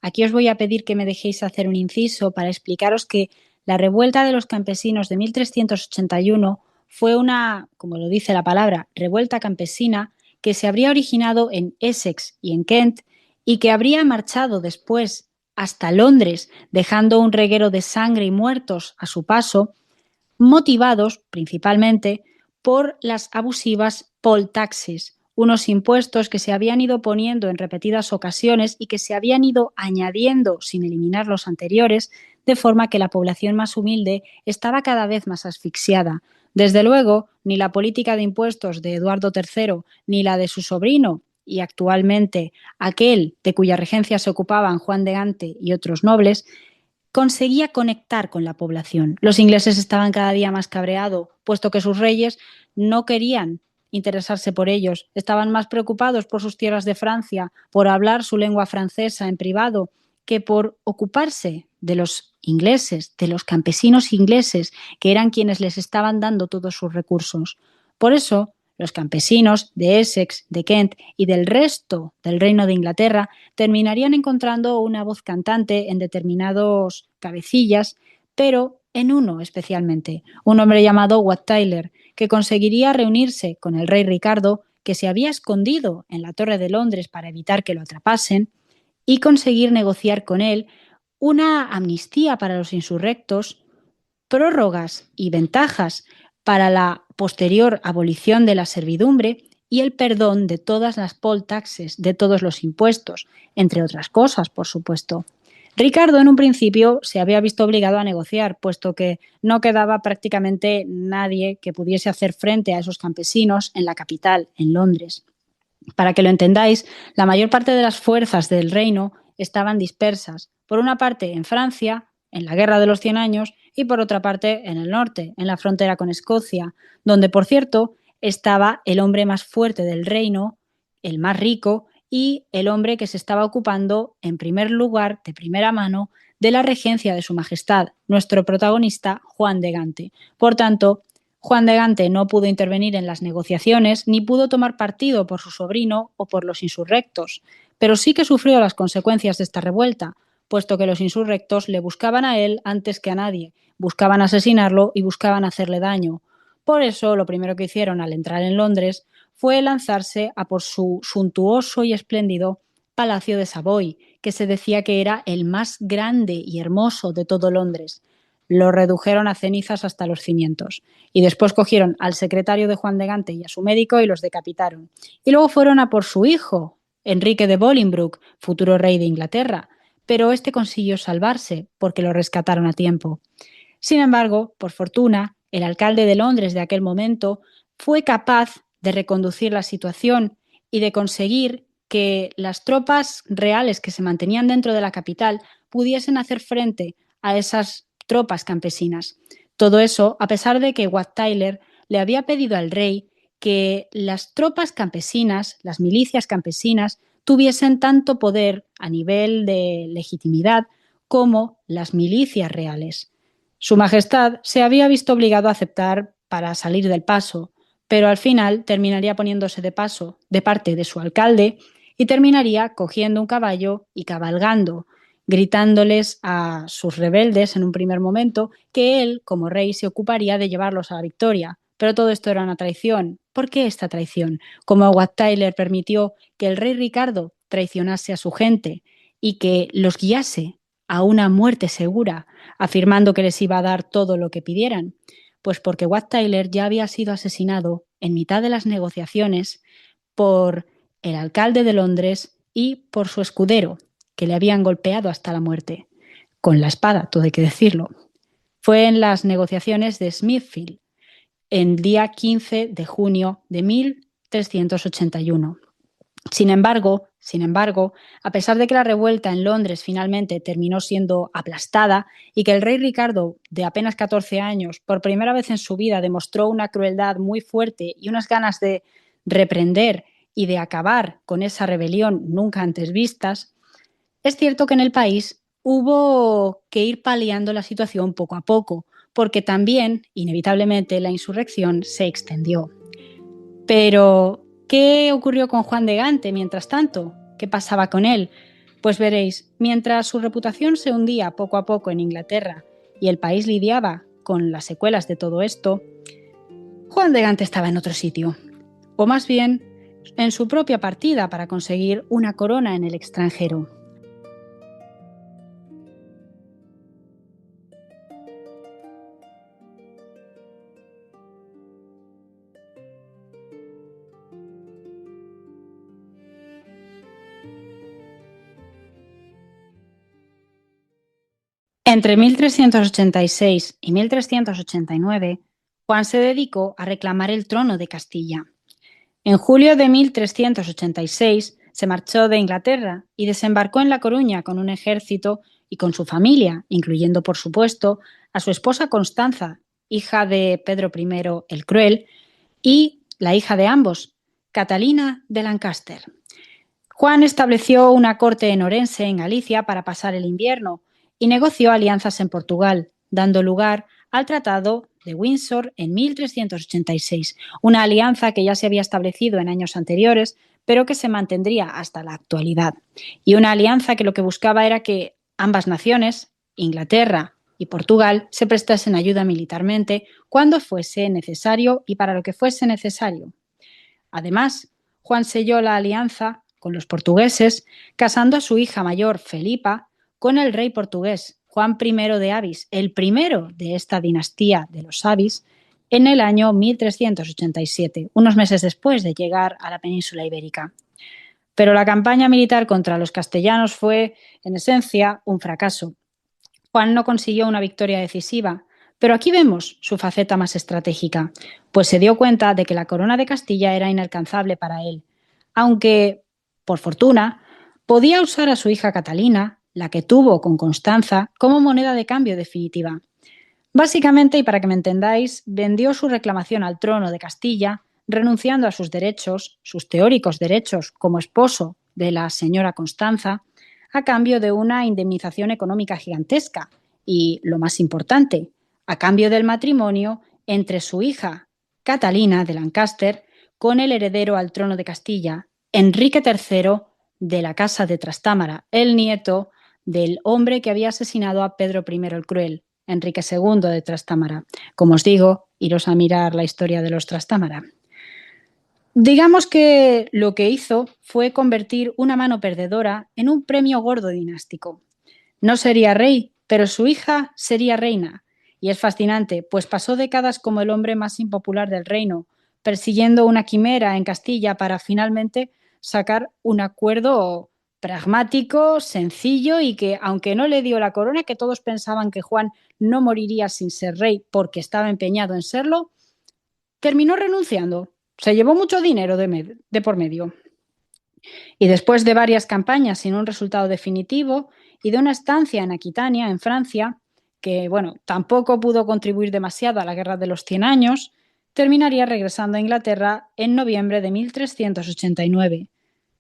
aquí os voy a pedir que me dejéis hacer un inciso para explicaros que la revuelta de los campesinos de 1381 fue una, como lo dice la palabra, revuelta campesina que se habría originado en Essex y en Kent y que habría marchado después hasta Londres, dejando un reguero de sangre y muertos a su paso, motivados principalmente por las abusivas poll taxes, unos impuestos que se habían ido poniendo en repetidas ocasiones y que se habían ido añadiendo sin eliminar los anteriores, de forma que la población más humilde estaba cada vez más asfixiada. Desde luego, ni la política de impuestos de Eduardo III ni la de su sobrino, y actualmente aquel de cuya regencia se ocupaban Juan de Gante y otros nobles, conseguía conectar con la población. Los ingleses estaban cada día más cabreados, puesto que sus reyes no querían interesarse por ellos, estaban más preocupados por sus tierras de Francia, por hablar su lengua francesa en privado, que por ocuparse de los ingleses, de los campesinos ingleses, que eran quienes les estaban dando todos sus recursos. Por eso, los campesinos de Essex, de Kent y del resto del Reino de Inglaterra terminarían encontrando una voz cantante en determinados cabecillas, pero en uno especialmente, un hombre llamado Wat Tyler, que conseguiría reunirse con el rey Ricardo, que se había escondido en la Torre de Londres para evitar que lo atrapasen, y conseguir negociar con él una amnistía para los insurrectos, prórrogas y ventajas para la posterior abolición de la servidumbre y el perdón de todas las poll taxes, de todos los impuestos, entre otras cosas, por supuesto. Ricardo en un principio se había visto obligado a negociar, puesto que no quedaba prácticamente nadie que pudiese hacer frente a esos campesinos en la capital, en Londres. Para que lo entendáis, la mayor parte de las fuerzas del reino estaban dispersas, por una parte en Francia, en la Guerra de los 100 Años, y por otra parte en el norte, en la frontera con Escocia, donde, por cierto, estaba el hombre más fuerte del reino, el más rico, y el hombre que se estaba ocupando, en primer lugar, de primera mano, de la regencia de su majestad, nuestro protagonista, Juan de Gante. Por tanto, Juan de Gante no pudo intervenir en las negociaciones ni pudo tomar partido por su sobrino o por los insurrectos, pero sí que sufrió las consecuencias de esta revuelta, puesto que los insurrectos le buscaban a él antes que a nadie, buscaban asesinarlo y buscaban hacerle daño. Por eso, lo primero que hicieron al entrar en Londres fue lanzarse a por su suntuoso y espléndido Palacio de Savoy, que se decía que era el más grande y hermoso de todo Londres. Lo redujeron a cenizas hasta los cimientos. Y después cogieron al secretario de Juan de Gante y a su médico y los decapitaron. Y luego fueron a por su hijo, Enrique de Bolingbroke, futuro rey de Inglaterra, pero este consiguió salvarse porque lo rescataron a tiempo. Sin embargo, por fortuna, el alcalde de Londres de aquel momento fue capaz de reconducir la situación y de conseguir que las tropas reales que se mantenían dentro de la capital pudiesen hacer frente a esas tropas campesinas. Todo eso a pesar de que Wat Tyler le había pedido al rey que las tropas campesinas, las milicias campesinas, tuviesen tanto poder a nivel de legitimidad como las milicias reales. Su Majestad se había visto obligado a aceptar para salir del paso, pero al final terminaría poniéndose de paso de parte de su alcalde y terminaría cogiendo un caballo y cabalgando, gritándoles a sus rebeldes en un primer momento que él, como rey, se ocuparía de llevarlos a la victoria. Pero todo esto era una traición. ¿Por qué esta traición? Como Wat Tyler permitió que el rey Ricardo traicionase a su gente y que los guiase a una muerte segura, afirmando que les iba a dar todo lo que pidieran. Pues porque Wat Tyler ya había sido asesinado en mitad de las negociaciones por el alcalde de Londres y por su escudero, que le habían golpeado hasta la muerte. Con la espada, todo hay que decirlo. Fue en las negociaciones de Smithfield, el día 15 de junio de 1381. Sin embargo, a pesar de que la revuelta en Londres finalmente terminó siendo aplastada y que el rey Ricardo, de apenas 14 años, por primera vez en su vida demostró una crueldad muy fuerte y unas ganas de reprender y de acabar con esa rebelión nunca antes vistas, es cierto que en el país hubo que ir paliando la situación poco a poco, porque también, inevitablemente, la insurrección se extendió. Pero, ¿qué ocurrió con Juan de Gante mientras tanto? ¿Qué pasaba con él? Pues veréis, mientras su reputación se hundía poco a poco en Inglaterra y el país lidiaba con las secuelas de todo esto, Juan de Gante estaba en otro sitio, o más bien en su propia partida para conseguir una corona en el extranjero. Entre 1386 y 1389, Juan se dedicó a reclamar el trono de Castilla. En julio de 1386 se marchó de Inglaterra y desembarcó en La Coruña con un ejército y con su familia, incluyendo, por supuesto, a su esposa Constanza, hija de Pedro I el Cruel, y la hija de ambos, Catalina de Lancaster. Juan estableció una corte en Orense, en Galicia, para pasar el invierno y negoció alianzas en Portugal, dando lugar al Tratado de Windsor en 1386, una alianza que ya se había establecido en años anteriores, pero que se mantendría hasta la actualidad. Y una alianza que lo que buscaba era que ambas naciones, Inglaterra y Portugal, se prestasen ayuda militarmente cuando fuese necesario y para lo que fuese necesario. Además, Juan selló la alianza con los portugueses, casando a su hija mayor, Felipa, con el rey portugués, Juan I de Avis, el primero de esta dinastía de los Avis, en el año 1387, unos meses después de llegar a la península ibérica. Pero la campaña militar contra los castellanos fue, en esencia, un fracaso. Juan no consiguió una victoria decisiva, pero aquí vemos su faceta más estratégica, pues se dio cuenta de que la corona de Castilla era inalcanzable para él, aunque, por fortuna, podía usar a su hija Catalina, la que tuvo con Constanza, como moneda de cambio definitiva. Básicamente, y para que me entendáis, vendió su reclamación al trono de Castilla, renunciando a sus derechos, sus teóricos derechos como esposo de la señora Constanza, a cambio de una indemnización económica gigantesca y, lo más importante, a cambio del matrimonio entre su hija Catalina de Lancaster con el heredero al trono de Castilla, Enrique III de la Casa de Trastámara, el nieto del hombre que había asesinado a Pedro I el Cruel, Enrique II de Trastámara. Como os digo, iros a mirar la historia de los Trastámara. Digamos que lo que hizo fue convertir una mano perdedora en un premio gordo dinástico. No sería rey, pero su hija sería reina. Y es fascinante, pues pasó décadas como el hombre más impopular del reino, persiguiendo una quimera en Castilla para finalmente sacar un acuerdo pragmático, sencillo y que, aunque no le dio la corona, que todos pensaban que Juan no moriría sin ser rey porque estaba empeñado en serlo, terminó renunciando. Se llevó mucho dinero de por medio. Y después de varias campañas sin un resultado definitivo y de una estancia en Aquitania, en Francia, que bueno, tampoco pudo contribuir demasiado a la Guerra de los 100 años, terminaría regresando a Inglaterra en noviembre de 1389.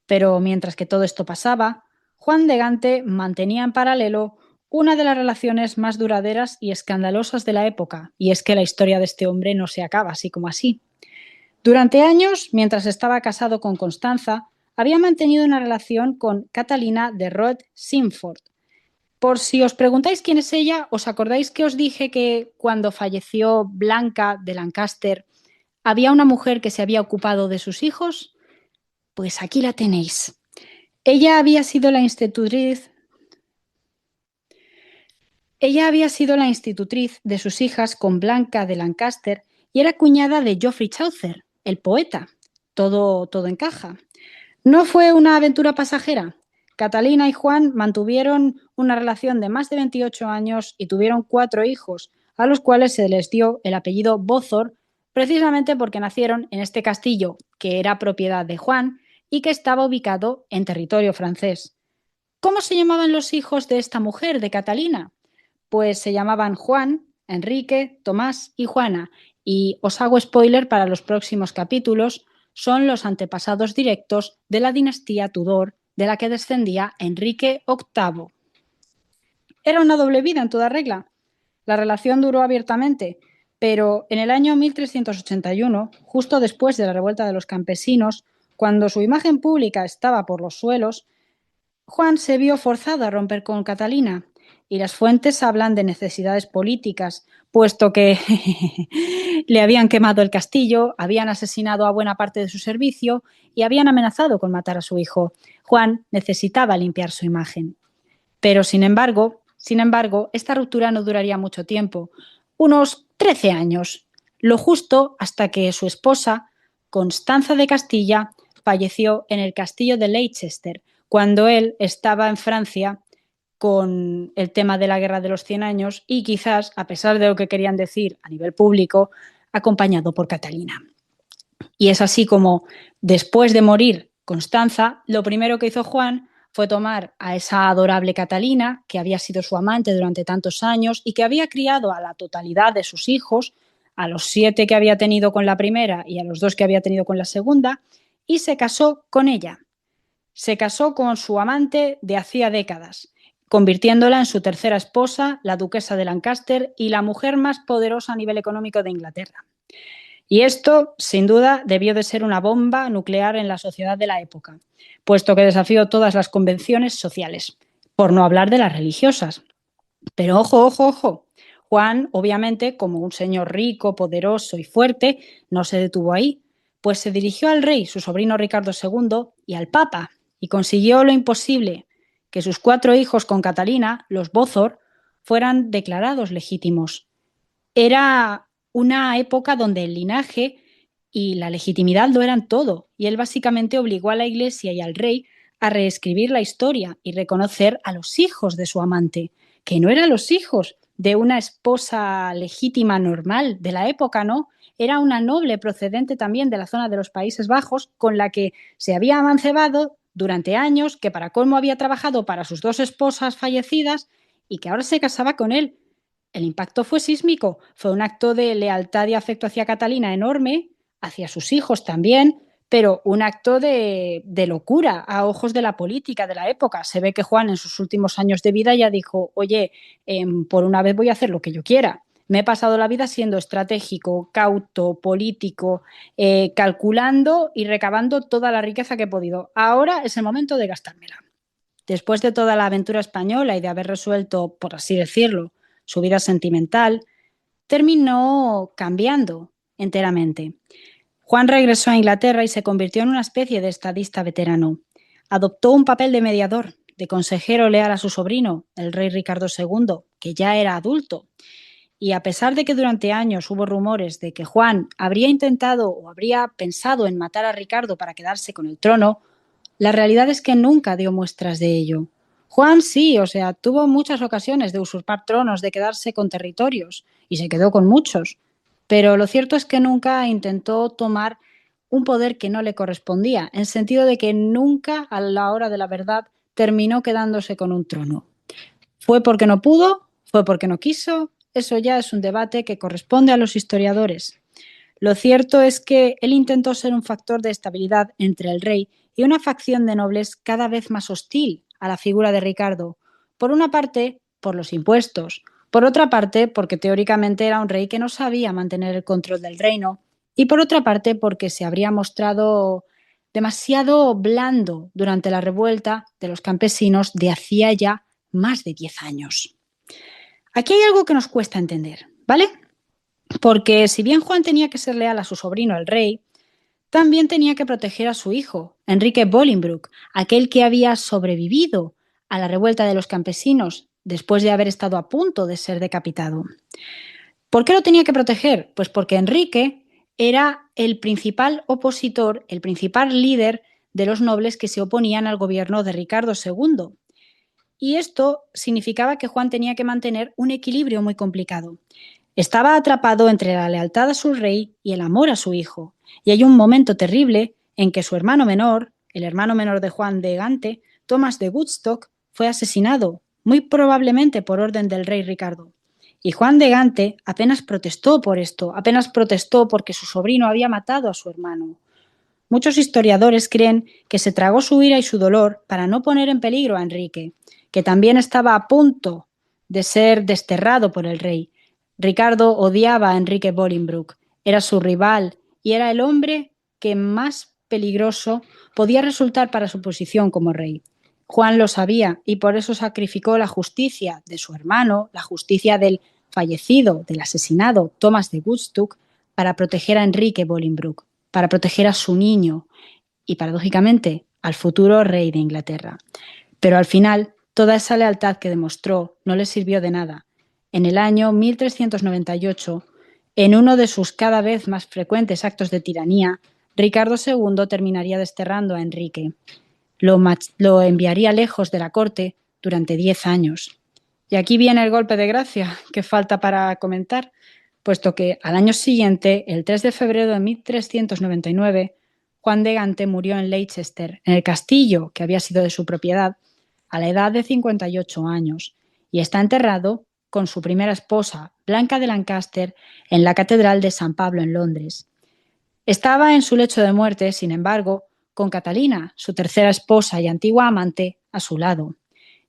Pero mientras que todo esto pasaba, Juan de Gante mantenía en paralelo una de las relaciones más duraderas y escandalosas de la época, y es que la historia de este hombre no se acaba así como así. Durante años, mientras estaba casado con Constanza, había mantenido una relación con Catalina de Roth-Simfort. Por si os preguntáis quién es ella, ¿os acordáis que os dije que cuando falleció Blanca de Lancaster había una mujer que se había ocupado de sus hijos? Pues aquí la tenéis. Ella había sido la institutriz de sus hijas con Blanca de Lancaster y era cuñada de Geoffrey Chaucer, el poeta. Todo encaja. No fue una aventura pasajera. Catalina y Juan mantuvieron una relación de más de 28 años y tuvieron 4 hijos, a los cuales se les dio el apellido Bozor, precisamente porque nacieron en este castillo, que era propiedad de Juan y que estaba ubicado en territorio francés. ¿Cómo se llamaban los hijos de esta mujer, de Catalina? Pues se llamaban Juan, Enrique, Tomás y Juana. Y os hago spoiler para los próximos capítulos, son los antepasados directos de la dinastía Tudor, de la que descendía Enrique VIII. Era una doble vida en toda regla. La relación duró abiertamente, pero en el año 1381, justo después de la revuelta de los campesinos, cuando su imagen pública estaba por los suelos, Juan se vio forzado a romper con Catalina y las fuentes hablan de necesidades políticas, puesto que le habían quemado el castillo, habían asesinado a buena parte de su servicio y habían amenazado con matar a su hijo. Juan necesitaba limpiar su imagen. Pero, sin embargo, esta ruptura no duraría mucho tiempo, unos 13 años, lo justo hasta que su esposa, Constanza de Castilla, falleció en el castillo de Leicester, cuando él estaba en Francia con el tema de la Guerra de los 100 años y quizás, a pesar de lo que querían decir a nivel público, acompañado por Catalina. Y es así como, después de morir Constanza, lo primero que hizo Juan fue tomar a esa adorable Catalina, que había sido su amante durante tantos años y que había criado a la totalidad de sus hijos, a los 7 que había tenido con la primera y a los 2 que había tenido con la segunda, y se casó con ella. Se casó con su amante de hacía décadas, convirtiéndola en su tercera esposa, la duquesa de Lancaster y la mujer más poderosa a nivel económico de Inglaterra. Y esto, sin duda, debió de ser una bomba nuclear en la sociedad de la época, puesto que desafió todas las convenciones sociales, por no hablar de las religiosas. Pero ojo, ojo, ojo. Juan, obviamente, como un señor rico, poderoso y fuerte, no se detuvo ahí, pues se dirigió al rey, su sobrino Ricardo II, y al Papa, y consiguió lo imposible, que sus 4 hijos con Catalina, los Bózor, fueran declarados legítimos. Era una época donde el linaje y la legitimidad lo eran todo, y él básicamente obligó a la Iglesia y al rey a reescribir la historia y reconocer a los hijos de su amante, que no eran los hijos de una esposa legítima normal de la época, ¿no? Era una noble procedente también de la zona de los Países Bajos, con la que se había amancebado durante años, que para colmo había trabajado para sus 2 esposas fallecidas y que ahora se casaba con él. El impacto fue sísmico, fue un acto de lealtad y afecto hacia Catalina enorme, hacia sus hijos también, pero un acto de locura a ojos de la política de la época. Se ve que Juan en sus últimos años de vida ya dijo, oye, por una vez voy a hacer lo que yo quiera. Me he pasado la vida siendo estratégico, cauto, político, calculando y recabando toda la riqueza que he podido. Ahora es el momento de gastármela. Después de toda la aventura española y de haber resuelto, por así decirlo, su vida sentimental, terminó cambiando enteramente. Juan regresó a Inglaterra y se convirtió en una especie de estadista veterano. Adoptó un papel de mediador, de consejero leal a su sobrino, el rey Ricardo II, que ya era adulto. Y a pesar de que durante años hubo rumores de que Juan habría intentado o habría pensado en matar a Ricardo para quedarse con el trono, la realidad es que nunca dio muestras de ello. Juan sí, o sea, tuvo muchas ocasiones de usurpar tronos, de quedarse con territorios, y se quedó con muchos. Pero lo cierto es que nunca intentó tomar un poder que no le correspondía, en sentido de que nunca, a la hora de la verdad, terminó quedándose con un trono. ¿Fue porque no pudo? ¿Fue porque no quiso? Eso ya es un debate que corresponde a los historiadores. Lo cierto es que él intentó ser un factor de estabilidad entre el rey y una facción de nobles cada vez más hostil a la figura de Ricardo. Por una parte, por los impuestos, por otra parte, porque teóricamente era un rey que no sabía mantener el control del reino, y por otra parte, porque se habría mostrado demasiado blando durante la revuelta de los campesinos de hacía ya más de 10 años. Aquí hay algo que nos cuesta entender, ¿vale? Porque si bien Juan tenía que ser leal a su sobrino el rey, también tenía que proteger a su hijo, Enrique Bolingbroke, aquel que había sobrevivido a la revuelta de los campesinos después de haber estado a punto de ser decapitado. ¿Por qué lo tenía que proteger? Pues porque Enrique era el principal opositor, el principal líder de los nobles que se oponían al gobierno de Ricardo II. Y esto significaba que Juan tenía que mantener un equilibrio muy complicado. Estaba atrapado entre la lealtad a su rey y el amor a su hijo. Y hay un momento terrible en que su hermano menor, el hermano menor de Juan de Gante, Tomás de Woodstock, fue asesinado, muy probablemente por orden del rey Ricardo. Y Juan de Gante apenas protestó por esto, apenas protestó porque su sobrino había matado a su hermano. Muchos historiadores creen que se tragó su ira y su dolor para no poner en peligro a Enrique, que también estaba a punto de ser desterrado por el rey. Ricardo odiaba a Enrique Bolingbroke, era su rival y era el hombre que más peligroso podía resultar para su posición como rey. Juan lo sabía y por eso sacrificó la justicia de su hermano, la justicia del fallecido, del asesinado Thomas de Woodstock, para proteger a Enrique Bolingbroke, para proteger a su niño y, paradójicamente, al futuro rey de Inglaterra. Pero al final, toda esa lealtad que demostró no le sirvió de nada. En el año 1398, en uno de sus cada vez más frecuentes actos de tiranía, Ricardo II terminaría desterrando a Enrique. Lo enviaría lejos de la corte durante 10 años. Y aquí viene el golpe de gracia que falta para comentar, puesto que al año siguiente, el 3 de febrero de 1399, Juan de Gante murió en Leicester, en el castillo que había sido de su propiedad, a la edad de 58 años, y está enterrado con su primera esposa, Blanca de Lancaster, en la Catedral de San Pablo en Londres. Estaba en su lecho de muerte, sin embargo, con Catalina, su tercera esposa y antigua amante, a su lado.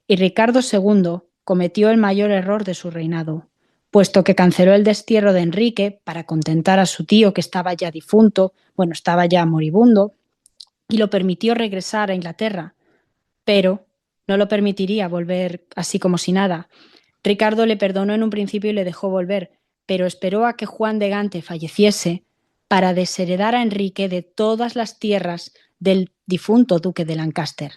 Y Ricardo II cometió el mayor error de su reinado, puesto que canceló el destierro de Enrique para contentar a su tío que estaba ya difunto, estaba ya moribundo, y lo permitió regresar a Inglaterra, pero no lo permitiría volver así como si nada. Ricardo le perdonó en un principio y le dejó volver, pero esperó a que Juan de Gante falleciese para desheredar a Enrique de todas las tierras del difunto duque de Lancaster.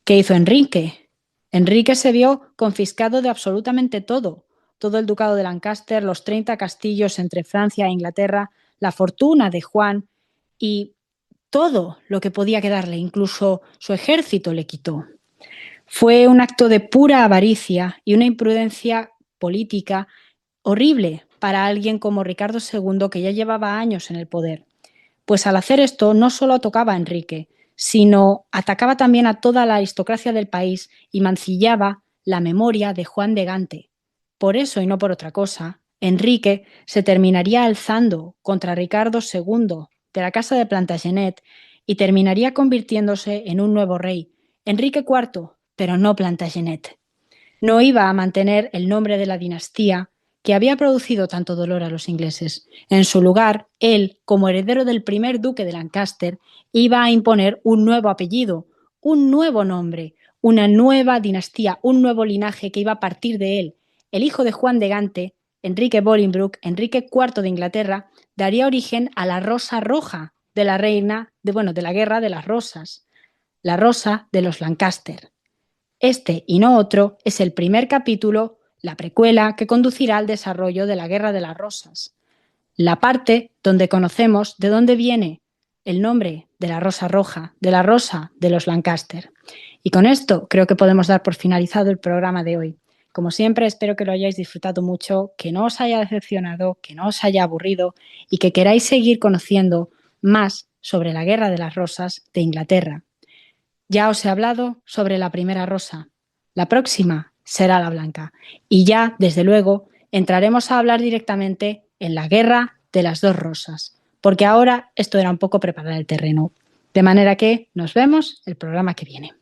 ¿Qué hizo Enrique? Enrique se vio confiscado de absolutamente todo el ducado de Lancaster, los 30 castillos entre Francia e Inglaterra, la fortuna de Juan y todo lo que podía quedarle, incluso su ejército le quitó. Fue un acto de pura avaricia y una imprudencia política horrible para alguien como Ricardo II, que ya llevaba años en el poder. Pues al hacer esto no solo tocaba a Enrique, sino atacaba también a toda la aristocracia del país y mancillaba la memoria de Juan de Gante. Por eso y no por otra cosa, Enrique se terminaría alzando contra Ricardo II de la casa de Plantagenet y terminaría convirtiéndose en un nuevo rey, Enrique IV, pero no Plantagenet. No iba a mantener el nombre de la dinastía que había producido tanto dolor a los ingleses. En su lugar, él, como heredero del primer duque de Lancaster, iba a imponer un nuevo apellido, un nuevo nombre, una nueva dinastía, un nuevo linaje que iba a partir de él. El hijo de Juan de Gante, Enrique Bolingbroke, Enrique IV de Inglaterra, daría origen a la Rosa Roja de la reina, de la Guerra de las Rosas, la Rosa de los Lancaster. Este y no otro es el primer capítulo, la precuela que conducirá al desarrollo de la Guerra de las Rosas, la parte donde conocemos de dónde viene el nombre de la Rosa Roja, de la Rosa de los Lancaster. Y con esto creo que podemos dar por finalizado el programa de hoy. Como siempre, espero que lo hayáis disfrutado mucho, que no os haya decepcionado, que no os haya aburrido y que queráis seguir conociendo más sobre la Guerra de las Rosas de Inglaterra. Ya os he hablado sobre la primera rosa. La próxima será la blanca. Y ya, desde luego, entraremos a hablar directamente en la guerra de las dos rosas. Porque ahora esto era un poco preparar el terreno. De manera que nos vemos el programa que viene.